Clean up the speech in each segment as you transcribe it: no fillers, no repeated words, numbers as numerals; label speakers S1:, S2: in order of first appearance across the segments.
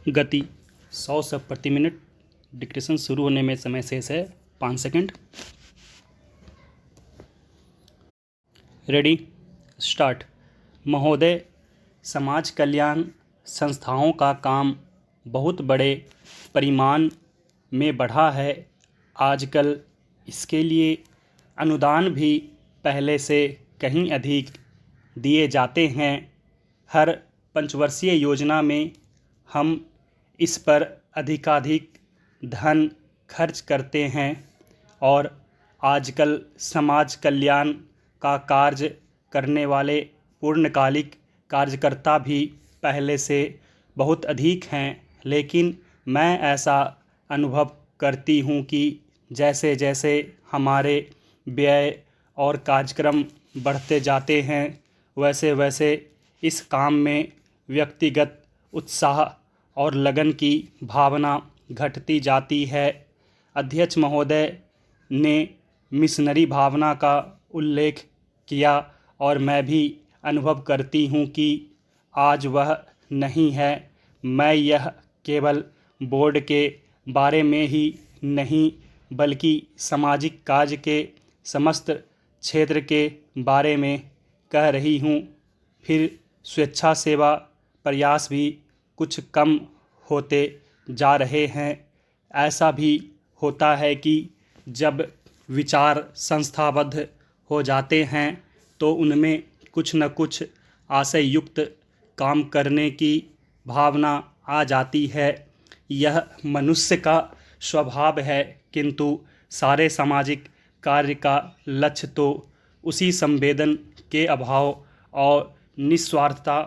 S1: गति 100 शब्द प्रति मिनट। डिक्टेशन शुरू होने में समय शेष है 5 सेकंड। Ready, start. महोदय, समाज कल्याण संस्थाओं का काम बहुत बड़े परिमाण में बढ़ा है। आजकल इसके लिए अनुदान भी पहले से कहीं अधिक दिए जाते हैं। हर पंचवर्षीय योजना में हम इस पर अधिकाधिक धन खर्च करते हैं और आजकल समाज कल्याण का कार्य करने वाले पूर्णकालिक कार्यकर्ता भी पहले से बहुत अधिक हैं। लेकिन मैं ऐसा अनुभव करती हूँ कि जैसे जैसे हमारे व्यय और कार्यक्रम बढ़ते जाते हैं वैसे वैसे इस काम में व्यक्तिगत उत्साह और लगन की भावना घटती जाती है। अध्यक्ष महोदय ने मिशनरी भावना का उल्लेख किया और मैं भी अनुभव करती हूँ कि आज वह नहीं है। मैं यह केवल बोर्ड के बारे में ही नहीं बल्कि सामाजिक कार्य के समस्त क्षेत्र के बारे में कह रही हूँ। फिर स्वेच्छा सेवा प्रयास भी कुछ कम होते जा रहे हैं। ऐसा भी होता है कि जब विचार संस्थाबद्ध हो जाते हैं तो उनमें कुछ न कुछ आशय-युक्त काम करने की भावना आ जाती है। यह मनुष्य का स्वभाव है, किंतु सारे सामाजिक कार्य का लक्ष्य तो उसी संवेदन के अभाव और निस्वार्थता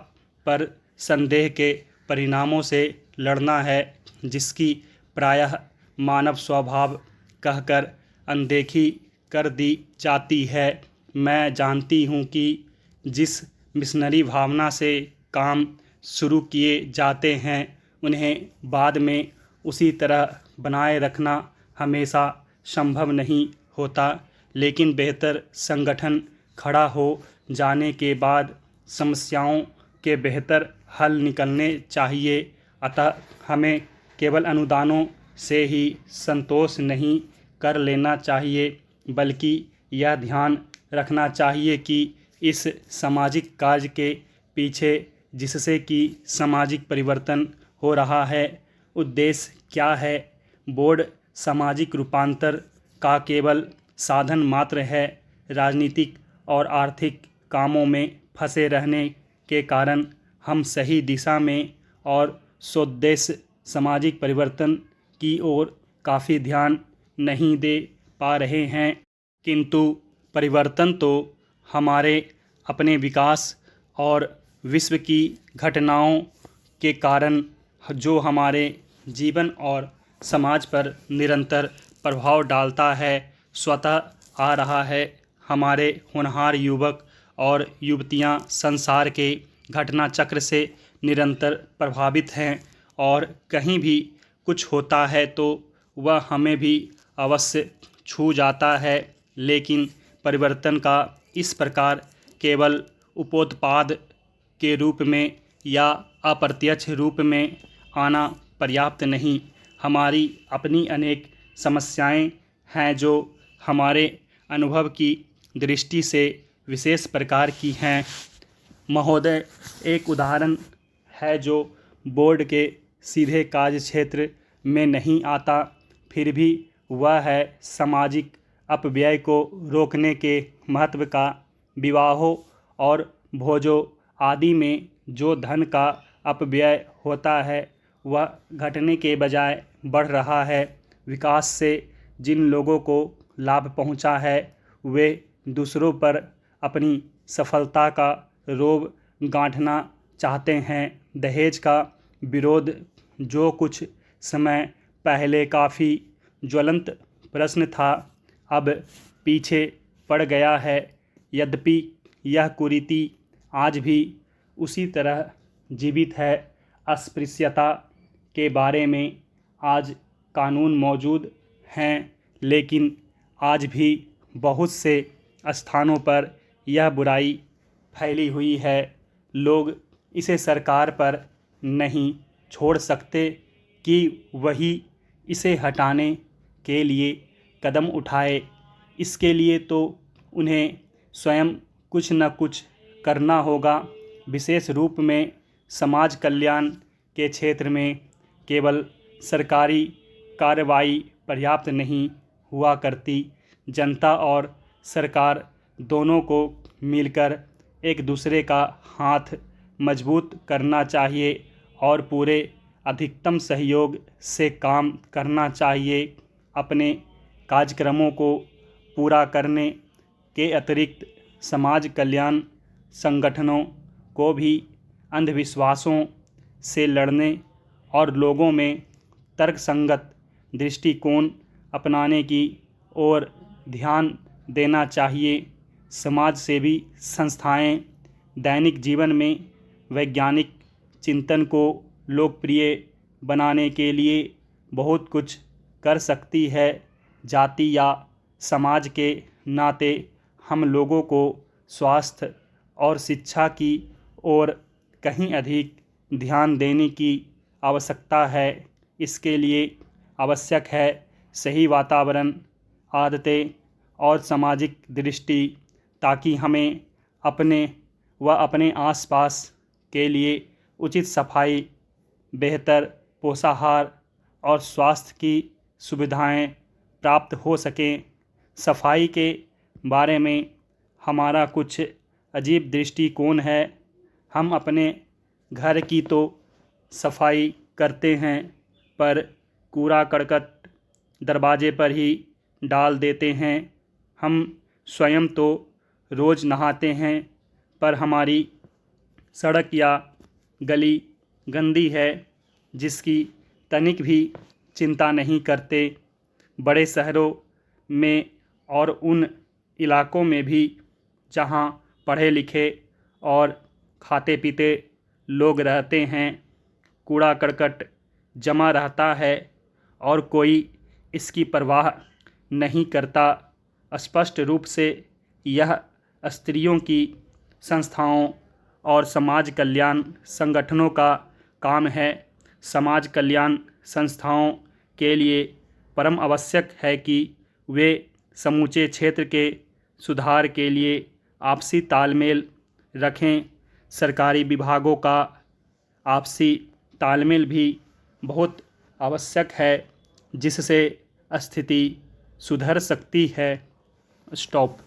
S1: पर संदेह के परिणामों से लड़ना है, जिसकी प्रायः मानव स्वभाव कहकर अनदेखी कर दी जाती है। मैं जानती हूँ कि जिस मिशनरी भावना से काम शुरू किए जाते हैं उन्हें बाद में उसी तरह बनाए रखना हमेशा संभव नहीं होता, लेकिन बेहतर संगठन खड़ा हो जाने के बाद समस्याओं के बेहतर हल निकलने चाहिए। अतः हमें केवल अनुदानों से ही संतोष नहीं कर लेना चाहिए, बल्कि यह ध्यान रखना चाहिए कि इस सामाजिक कार्य के पीछे जिससे कि सामाजिक परिवर्तन हो रहा है, उद्देश्य क्या है। बोर्ड सामाजिक रूपांतर का केवल साधन मात्र है। राजनीतिक और आर्थिक कामों में फंसे रहने के कारण हम सही दिशा में और सदुद्देश्य सामाजिक परिवर्तन की ओर काफ़ी ध्यान नहीं दे पा रहे हैं। किंतु परिवर्तन तो हमारे अपने विकास और विश्व की घटनाओं के कारण जो हमारे जीवन और समाज पर निरंतर प्रभाव डालता है, स्वतः आ रहा है। हमारे होनहार युवक और युवतियां संसार के घटना चक्र से निरंतर प्रभावित हैं और कहीं भी कुछ होता है तो वह हमें भी अवश्य छू जाता है। लेकिन परिवर्तन का इस प्रकार केवल उपोत्पाद के रूप में या अप्रत्यक्ष रूप में आना पर्याप्त नहीं। हमारी अपनी अनेक समस्याएं हैं जो हमारे अनुभव की दृष्टि से विशेष प्रकार की हैं। महोदय, एक उदाहरण है जो बोर्ड के सीधे कार्य क्षेत्र में नहीं आता, फिर भी वह है सामाजिक अपव्यय को रोकने के महत्व का। विवाहों और भोजों आदि में जो धन का अपव्यय होता है वह घटने के बजाय बढ़ रहा है। विकास से जिन लोगों को लाभ पहुंचा है वे दूसरों पर अपनी सफलता का रोब गांठना चाहते हैं। दहेज का विरोध जो कुछ समय पहले काफ़ी ज्वलंत प्रश्न था, अब पीछे पड़ गया है। यद्यपि यह कुरीति आज भी उसी तरह जीवित है। अस्पृश्यता के बारे में आज कानून मौजूद हैं, लेकिन आज भी बहुत से स्थानों पर यह बुराई फैली हुई है। लोग इसे सरकार पर नहीं छोड़ सकते कि वही इसे हटाने के लिए कदम उठाए। इसके लिए तो उन्हें स्वयं कुछ न कुछ करना होगा। विशेष रूप में समाज कल्याण के क्षेत्र में केवल सरकारी कार्रवाई पर्याप्त नहीं हुआ करती। जनता और सरकार दोनों को मिलकर एक दूसरे का हाथ मजबूत करना चाहिए और पूरे अधिकतम सहयोग से काम करना चाहिए। अपने कार्यक्रमों को पूरा करने के अतिरिक्त समाज कल्याण संगठनों को भी अंधविश्वासों से लड़ने और लोगों में तर्कसंगत दृष्टिकोण अपनाने की ओर ध्यान देना चाहिए। समाज सेवी संस्थाएं दैनिक जीवन में वैज्ञानिक चिंतन को लोकप्रिय बनाने के लिए बहुत कुछ कर सकती है। जाति या समाज के नाते हम लोगों को स्वास्थ्य और शिक्षा की ओर कहीं अधिक ध्यान देने की आवश्यकता है। इसके लिए आवश्यक है सही वातावरण, आदतें और सामाजिक दृष्टि, ताकि हमें अपने आसपास के लिए उचित सफाई, बेहतर पोषाहार और स्वास्थ्य की सुविधाएं प्राप्त हो सकें। सफाई के बारे में हमारा कुछ अजीब दृष्टिकोण है। हम अपने घर की तो सफाई करते हैं, पर कूड़ा करकट दरवाजे पर ही डाल देते हैं। हम स्वयं तो रोज़ नहाते हैं, पर हमारी सड़क या गली गंदी है जिसकी तनिक भी चिंता नहीं करते। बड़े शहरों में और उन इलाकों में भी जहां पढ़े लिखे और खाते पीते लोग रहते हैं, कूड़ा करकट जमा रहता है और कोई इसकी परवाह नहीं करता। स्पष्ट रूप से यह स्त्रियों की संस्थाओं और समाज कल्याण संगठनों का काम है। समाज कल्याण संस्थाओं के लिए परम आवश्यक है कि वे समूचे क्षेत्र के सुधार के लिए आपसी तालमेल रखें। सरकारी विभागों का आपसी तालमेल भी बहुत आवश्यक है, जिससे स्थिति सुधर सकती है। स्टॉप।